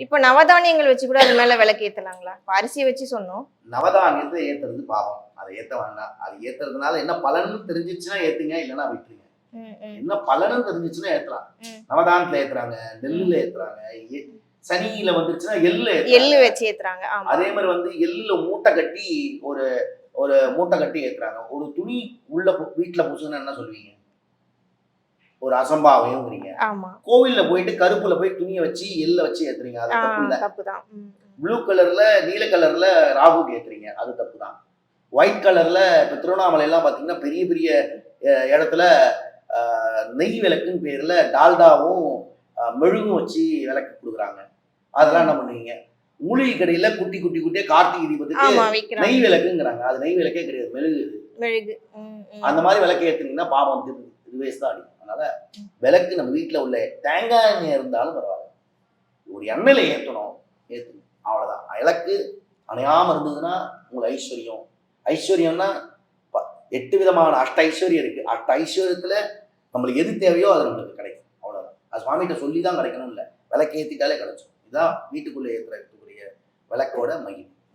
இப்ப நவதானியங்கள் வச்சு கூட அது மேல விளக்கு ஏத்தலாங்களா? அரிசியை வச்சு சொன்னோம். நவதானியத்தை ஏத்துறது பாவம், அதை ஏத்த வேண்டாம். அது ஏத்துறதுனால என்ன பலன்னு தெரிஞ்சிச்சுன்னா ஏத்துங்க, இல்லைன்னா விட்டுருங்க. என்ன பலன்னு தெரிஞ்சிச்சுன்னா ஏத்தலாம். நவதானத்துல ஏத்துறாங்க, நெல்லுல ஏத்துறாங்க, சனியில வந்துருச்சுன்னா எள்ளு வச்சு ஏத்துறாங்க. அதே மாதிரி வந்து எள்ளுல மூட்டை கட்டி ஒரு ஒரு மூட்டை கட்டி ஏத்துறாங்க. ஒரு துணி உள்ள வீட்டுல பூசுன்னு என்ன சொல்லுவீங்க? ஒரு அசம்பாவையும். கோவில்ல போயிட்டு கருப்புல போய் துணியை வச்சு எள்ள வச்சு ஏத்துறீங்க, அது தப்பு இல்ல. ப்ளூ கலர்ல நீல கலர்ல ராகுக்கு ஏத்துறீங்க, அது தப்பு தான். ஒயிட் கலர்ல இப்ப திருவண்ணாமலை எல்லாம் பாத்தீங்கன்னா பெரிய பெரிய இடத்துல நெய் விளக்குன்னு பேர்ல டால்டாவும் மெழுகும் வச்சு விளக்கு கொடுக்குறாங்க. அதெல்லாம் என்ன பண்ணுவீங்க? மூலிகை கடையில குட்டி குட்டி குட்டியா கார்த்திகை தீபத்துக்கு நெய் விளக்குங்கிறாங்க, அது நெய் விளக்கே கிடையாது, மெழுகு. அந்த மாதிரி விளக்கு ஏத்துனீங்கன்னா பாவம் வேஸ்ட் தான் அடிக்கும். அதனால விளக்கு நம்ம வீட்டுல உள்ள தேங்காய் எண்ணெய் இருந்தாலும் பரவாயில்ல, ஒரு எண்ணெயில ஏற்றணும், ஏற்றணும், அவ்வளோதான். விளக்கு அணையாமல் இருந்ததுன்னா உங்களுக்கு ஐஸ்வர்யம். ஐஸ்வர்யம்னா 8 விதமான அஷ்ட ஐஸ்வர்யம் இருக்கு. அஷ்ட ஐஸ்வர்யத்தில் நம்மளுக்கு எது தேவையோ அது நம்மளுக்கு கிடைக்கும், அவ்வளோதான். அது சுவாமிகிட்ட சொல்லி தான் கிடைக்கணும் இல்லை, விளக்கு ஏற்றிட்டாலே கிடைச்சிடும். இதுதான் வீட்டுக்குள்ளே ஏற்றுறக்கூடிய விளக்கோட மகிமை.